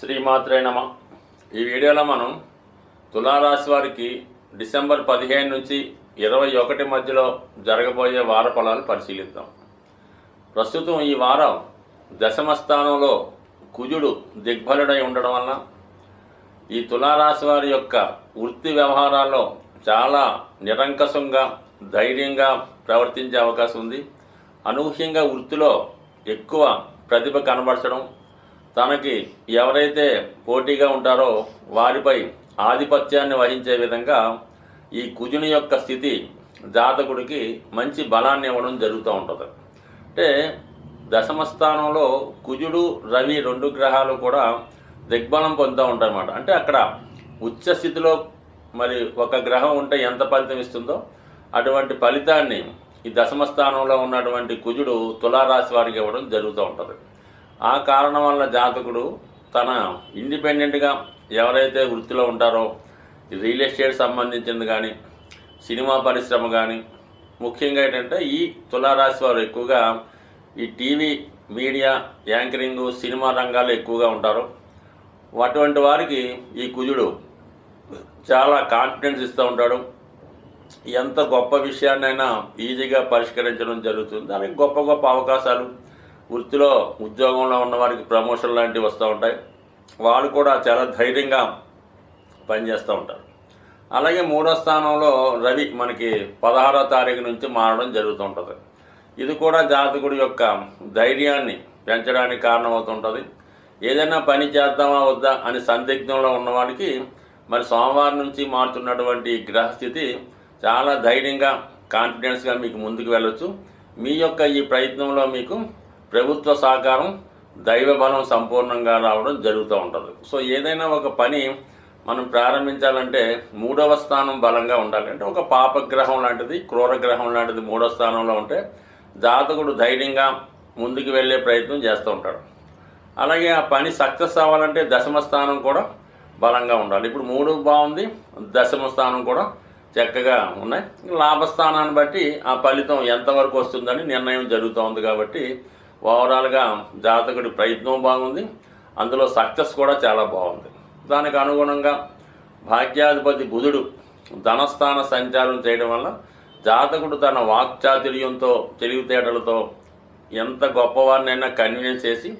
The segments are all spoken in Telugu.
శ్రీమాత్రే నమ. ఈ వీడియోలో మనం తులారాశి వారికి డిసెంబర్ 15 నుంచి 21 మధ్యలో జరగబోయే వార ఫలాలు పరిశీలిద్దాం. ప్రస్తుతం ఈ వారం దశమ స్థానంలో కుజుడు దిగ్బలుడై ఉండడం వలన ఈ తులారాశి వారి యొక్క వృత్తి వ్యవహారాల్లో చాలా నిరంకషంగా ధైర్యంగా ప్రవర్తించే అవకాశం ఉంది. అనూహ్యంగా వృత్తిలో ఎక్కువ ప్రతిభ కనబరచడం, తనకి ఎవరైతే పోటీగా ఉంటారో వారిపై ఆధిపత్యాన్ని వహించే విధంగా ఈ కుజుని యొక్క స్థితి జాతకుడికి మంచి బలాన్ని ఇవ్వడం జరుగుతూ ఉంటుంది. అంటే దశమ స్థానంలో కుజుడు రవి రెండు గ్రహాలు కూడా దిగ్బలం పొందుతూ ఉంటాయన్నమాట. అంటే అక్కడ ఉచ్చ స్థితిలో మరి ఒక గ్రహం ఉంటే ఎంత ఫలితం ఇస్తుందో అటువంటి ఫలితాన్ని ఈ దశమ స్థానంలో ఉన్నటువంటి కుజుడు తులారాశి వారికి ఇవ్వడం జరుగుతూ ఉంటుంది. ఆ కారణం వల్ల జాతకుడు తన ఇండిపెండెంట్గా ఎవరైతే వృత్తిలో ఉంటారో రియల్ ఎస్టేట్ సంబంధించింది కానీ సినిమా పరిశ్రమ కానీ ముఖ్యంగా ఏంటంటే ఈ తులారాశి వారు ఎక్కువగా ఈ టీవీ మీడియా యాంకరింగ్ సినిమా రంగాల్లో ఎక్కువగా ఉంటారు. అటువంటి వారికి ఈ కుజుడు చాలా కాన్ఫిడెన్స్ ఇస్తూ ఉంటాడు. ఎంత గొప్ప విషయాన్నైనా ఈజీగా పరిష్కరించడం జరుగుతుంది. దానికి గొప్ప గొప్ప అవకాశాలు వృత్తిలో ఉద్యోగంలో ఉన్న వారికి ప్రమోషన్ లాంటివి వస్తూ ఉంటాయి. వాళ్ళు కూడా చాలా ధైర్యంగా పనిచేస్తూ ఉంటారు. అలాగే మూడో స్థానంలో రవి మనకి 16వ తారీఖు నుంచి మారడం జరుగుతూ ఉంటుంది. ఇది కూడా జాతకుడి యొక్క ధైర్యాన్ని పెంచడానికి కారణమవుతుంటుంది. ఏదైనా పని చేద్దామా వద్దా అని సందిగ్ధంలో ఉన్నవాడికి మరి సోమవారం నుంచి మారుతున్నటువంటి గ్రహస్థితి చాలా ధైర్యంగా కాన్ఫిడెన్స్గా మీకు ముందుకు వెళ్ళొచ్చు. మీ యొక్క ఈ ప్రయత్నంలో మీకు ప్రభుత్వ సహకారం దైవ బలం సంపూర్ణంగా రావడం జరుగుతూ ఉంటుంది. సో ఏదైనా ఒక పని మనం ప్రారంభించాలంటే మూడవ స్థానం బలంగా ఉండాలి. అంటే ఒక పాపగ్రహం లాంటిది క్రూరగ్రహం లాంటిది మూడవ స్థానంలో ఉంటే జాతకుడు ధైర్యంగా ముందుకు వెళ్ళే ప్రయత్నం చేస్తూ ఉంటాడు. అలాగే ఆ పని సక్సెస్ అవ్వాలంటే దశమ స్థానం కూడా బలంగా ఉండాలి. ఇప్పుడు 3 బాగుంది, దశమ స్థానం కూడా చక్కగా ఉన్నాయి. లాభస్థానాన్ని బట్టి ఆ ఫలితం ఎంతవరకు వస్తుందని నిర్ణయం జరుగుతూ ఉంది. కాబట్టి ఓవరాల్గా జాతకుడి ప్రయత్నం బాగుంది, అందులో సక్సెస్ కూడా చాలా బాగుంది. దానికి అనుగుణంగా భాగ్యాధిపతి బుధుడు ధనస్థాన సంచారం చేయడం వల్ల జాతకుడు తన వాక్చాతుర్యంతో తెలివితేటలతో ఎంత గొప్పవారినైనా కన్విన్స్ చేసి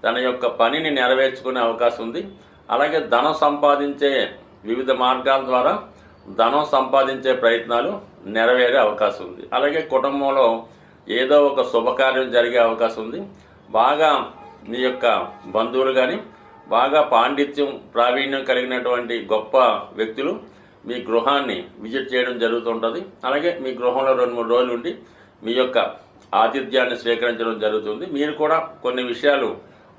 తన యొక్క పనిని నెరవేర్చుకునే అవకాశం ఉంది. అలాగే ధనం సంపాదించే వివిధ మార్గాల ద్వారా ధనం సంపాదించే ప్రయత్నాలు నెరవేరే అవకాశం ఉంది. అలాగే కుటుంబంలో ఏదో ఒక శుభకార్యం జరిగే అవకాశం ఉంది. బాగా మీ యొక్క బంధువులు కానీ బాగా పాండిత్యం ప్రావీణ్యం కలిగినటువంటి గొప్ప వ్యక్తులు మీ గృహాన్ని విజిట్ చేయడం జరుగుతుంటుంది. అలాగే మీ గృహంలో 2-3 రోజులు ఉండి మీ యొక్క ఆతిథ్యాన్ని స్వీకరించడం జరుగుతుంది. మీరు కూడా కొన్ని విషయాలు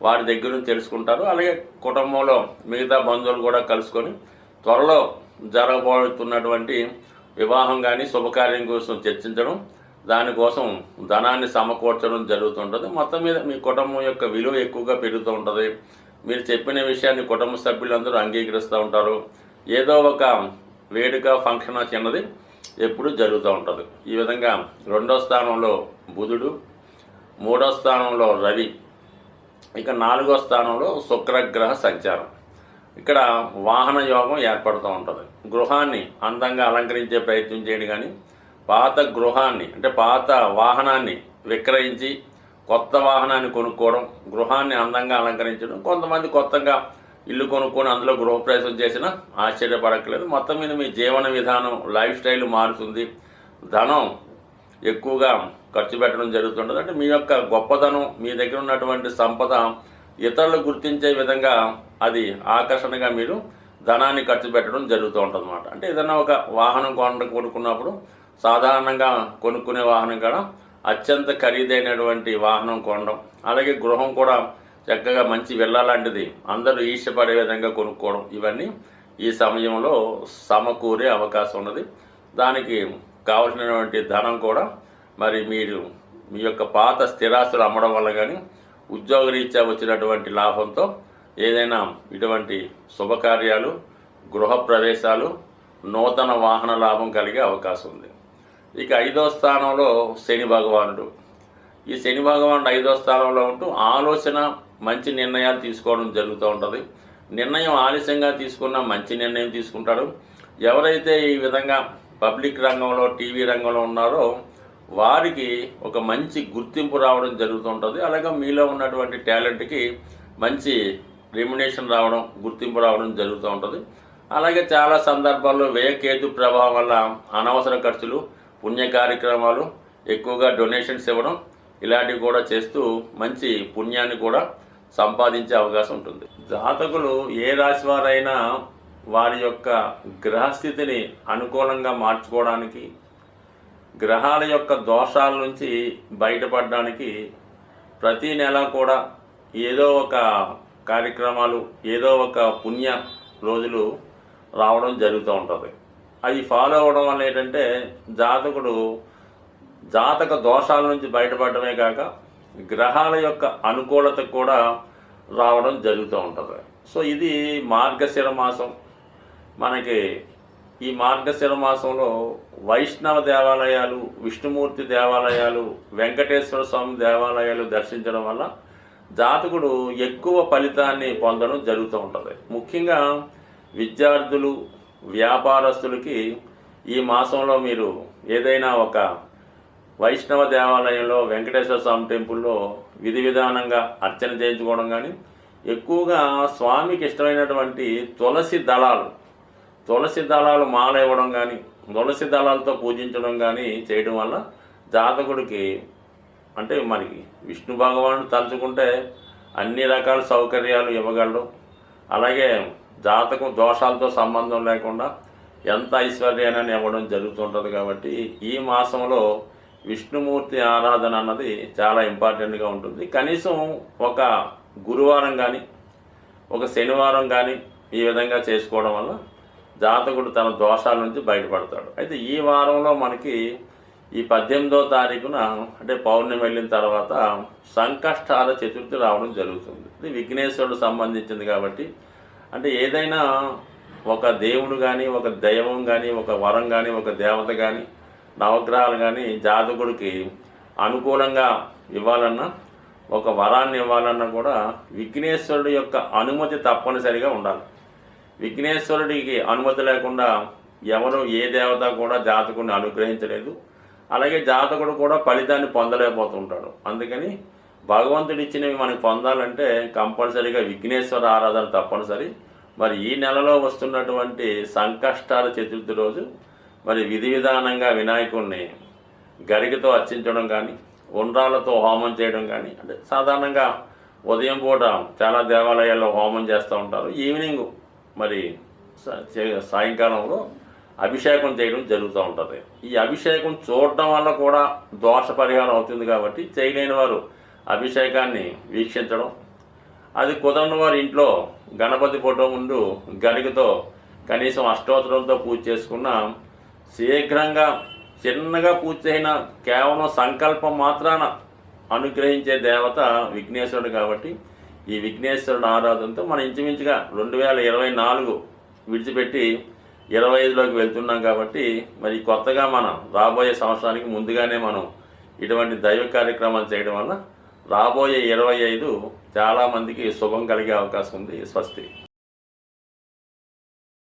వారి దగ్గర నుంచి తెలుసుకుంటారు. అలాగే కుటుంబంలో మిగతా బంధువులు కూడా కలుసుకొని త్వరలో జరగబోతున్నటువంటి వివాహం కానీ శుభకార్యం కోసం చర్చించడం, దానికోసం ధనాన్ని సమకూర్చడం జరుగుతుంటుంది. మొత్తం మీద మీ కుటుంబం యొక్క విలువ ఎక్కువగా పెరుగుతూ ఉంటుంది. మీరు చెప్పిన విషయాన్ని కుటుంబ సభ్యులందరూ అంగీకరిస్తూ ఉంటారు. ఏదో ఒక వేడుక ఫంక్షన్ చిన్నది ఎప్పుడు జరుగుతూ ఉంటుంది. ఈ విధంగా 2వ స్థానంలో బుధుడు, 3వ స్థానంలో రవి, ఇక 4వ స్థానంలో శుక్రగ్రహ సంచారం. ఇక్కడ వాహన యోగం ఏర్పడుతూ ఉంటుంది. గృహాన్ని అందంగా అలంకరించే ప్రయత్నం చేయండి, కానీ పాత గృహాన్ని అంటే పాత వాహనాన్ని విక్రయించి కొత్త వాహనాన్ని కొనుక్కోవడం, గృహాన్ని అందంగా అలంకరించడం. కొంతమంది కొత్తగా ఇల్లు కొనుక్కొని అందులో గృహప్రవేశం చేసినా ఆశ్చర్యపడక్కలేదు. మొత్తం మీద మీ జీవన విధానం లైఫ్ స్టైల్ మారుతుంది. ధనం ఎక్కువగా ఖర్చు పెట్టడం జరుగుతుంటుంది. అంటే మీ యొక్క గొప్పతనం, మీ దగ్గర ఉన్నటువంటి సంపద ఇతరులు గుర్తించే విధంగా అది ఆకర్షణగా మీరు ధనాన్ని ఖర్చు పెట్టడం జరుగుతూ ఉంటుంది అన్నమాట. అంటే ఏదైనా ఒక వాహనం కొనుక్కున్నప్పుడు సాధారణంగా కొనుక్కునే వాహనం కూడా అత్యంత ఖరీదైనటువంటి వాహనం కొనడం, అలాగే గృహం కూడా చక్కగా మంచి విల్లా లాంటిది అందరూ ఈర్ష్యపడే విధంగా కొనుక్కోవడం, ఇవన్నీ ఈ సమయంలో సమకూరే అవకాశం ఉన్నది. దానికి కావలసినటువంటి ధనం కూడా మరి మీరు మీ యొక్క పాత స్థిరాస్తులు అమ్మడం వల్ల కానీ ఉద్యోగరీత్యా వచ్చినటువంటి లాభంతో ఏదైనా ఇటువంటి శుభకార్యాలు, గృహప్రవేశాలు, నూతన వాహన లాభం కలిగే అవకాశం ఉంది. ఇక 5వ స్థానంలో శని భగవానుడు. ఈ శని భగవానుడు 5వ స్థానంలో ఉంటూ ఆలోచన మంచి నిర్ణయాలు తీసుకోవడం జరుగుతూ ఉంటుంది. నిర్ణయం ఆలస్యంగా తీసుకున్న మంచి నిర్ణయం తీసుకుంటాడు. ఎవరైతే ఈ విధంగా పబ్లిక్ రంగంలో టీవీ రంగంలో ఉన్నారో వారికి ఒక మంచి గుర్తింపు రావడం జరుగుతుంటుంది. అలాగే మీలో ఉన్నటువంటి టాలెంట్కి మంచి రెమ్యునేషన్ రావడం, గుర్తింపు రావడం జరుగుతూ ఉంటుంది. అలాగే చాలా సందర్భాల్లో వ్యయకేతు ప్రభావం వల్ల అనవసర ఖర్చులు, పుణ్య కార్యక్రమాలు, ఎక్కువగా డొనేషన్స్ ఇవ్వడం ఇలాంటివి కూడా చేస్తూ మంచి పుణ్యాన్ని కూడా సంపాదించే అవకాశం ఉంటుంది. జాతకులు ఏ రాశి వారైనా వారి యొక్క గ్రహస్థితిని అనుకూలంగా మార్చుకోవడానికి, గ్రహాల యొక్క దోషాల నుంచి బయటపడడానికి ప్రతి నెల కూడా ఏదో ఒక కార్యక్రమాలు, ఏదో ఒక పుణ్య రోజులు రావడం జరుగుతూ ఉంటుంది. అవి ఫాలో అవ్వడం వల్ల ఏంటంటే జాతక దోషాల నుంచి బయటపడమే కాక గ్రహాల యొక్క అనుకూలత కూడా రావడం జరుగుతూ ఉంటుంది. సో ఇది మార్గశిర మాసం. మనకి ఈ మార్గశిర మాసంలో వైష్ణవ దేవాలయాలు, విష్ణుమూర్తి దేవాలయాలు, వెంకటేశ్వర స్వామి దేవాలయాలు దర్శించడం వల్ల జాతకుడు ఎక్కువ ఫలితాన్ని పొందడం జరుగుతూ ఉంటుంది. ముఖ్యంగా విద్యార్థులు, వ్యాపారస్తులకి ఈ మాసంలో మీరు ఏదైనా ఒక వైష్ణవ దేవాలయంలో, వెంకటేశ్వర స్వామి టెంపుల్లో విధి విధానంగా అర్చన చేయించుకోవడం కానీ, ఎక్కువగా స్వామికి ఇష్టమైనటువంటి తులసి దళాలు మాల ఇవ్వడం కానీ, తులసి దళాలతో పూజించడం కానీ చేయడం వల్ల జాతకుడికి అంటే మనకి విష్ణు భగవానుడు తలుచుకుంటే అన్ని రకాల సౌకర్యాలు ఇవ్వగలడు. అలాగే జాతకం దోషాలతో సంబంధం లేకుండా ఎంత ఐశ్వర్యాన్ని ఇవ్వడం జరుగుతుంటుంది. కాబట్టి ఈ మాసంలో విష్ణుమూర్తి ఆరాధన అన్నది చాలా ఇంపార్టెంట్గా ఉంటుంది. కనీసం ఒక గురువారం కానీ, ఒక శనివారం కానీ ఈ విధంగా చేసుకోవడం వల్ల జాతకుడు తన దోషాల నుంచి బయటపడతాడు. అయితే ఈ వారంలో మనకి ఈ 18వ తారీఖున అంటే పౌర్ణమి వెళ్ళిన తర్వాత సంకష్టాల చతుర్థి రావడం జరుగుతుంది. ఇది విఘ్నేశ్వరుడు సంబంధించింది కాబట్టి, అంటే ఏదైనా ఒక దేవుడు కానీ, ఒక దైవం కానీ, ఒక వరం కానీ, ఒక దేవత కానీ, నవగ్రహాలు కానీ జాతకుడికి అనుకూలంగా ఇవ్వాలన్నా, ఒక వరాన్ని ఇవ్వాలన్నా కూడా విఘ్నేశ్వరుడి యొక్క అనుమతి తప్పనిసరిగా ఉండాలి. విఘ్నేశ్వరుడికి అనుమతి లేకుండా ఎవరు ఏ దేవత కూడా జాతకుడిని అనుగ్రహించలేదు. అలాగే జాతకుడు కూడా ఫలితాన్ని పొందలేకపోతుంటాడు. అందుకని భగవంతుడు ఇచ్చినవి మనకు పొందాలంటే కంపల్సరీగా విఘ్నేశ్వర ఆరాధన తప్పనిసరి. మరి ఈ నెలలో వస్తున్నటువంటి సంకష్టాల చతుర్థి రోజు మరి విధి విధానంగా వినాయకుడిని గరికతో అర్చించడం కానీ, ఉండ్రాలతో హోమం చేయడం కానీ, అంటే సాధారణంగా ఉదయం పూట చాలా దేవాలయాల్లో హోమం చేస్తూ ఉంటారు. ఈవినింగ్ మరి సాయంకాలంలో అభిషేకం చేయడం జరుగుతూ ఉంటుంది. ఈ అభిషేకం చూడటం వల్ల కూడా దోష పరిహారం అవుతుంది. కాబట్టి చేయలేని వారు అభిషేకాన్ని వీక్షించడం, అది కుదరని వారు ఇంట్లో గణపతి ఫోటో ముందు గరికతో కనీసం అష్టోత్తరంతో పూజ చేసుకున్న శీఘ్రంగా చిన్నగా పూజ చేసిన కేవలం సంకల్పం మాత్రాన అనుగ్రహించే దేవత విఘ్నేశ్వరుడు. కాబట్టి ఈ విఘ్నేశ్వరుడు ఆరాధనతో మనం ఇంచుమించుగా 2024 విడిచిపెట్టి 25లోకి వెళ్తున్నాం. కాబట్టి మరి కొత్తగా మనం రాబోయే సంవత్సరానికి ముందుగానే మనం ఇటువంటి దైవ కార్యక్రమాలు చేయడం వల్ల రాబోయే 25 చాలామందికి శుభం కలిగే అవకాశం ఉంది. స్వస్తి.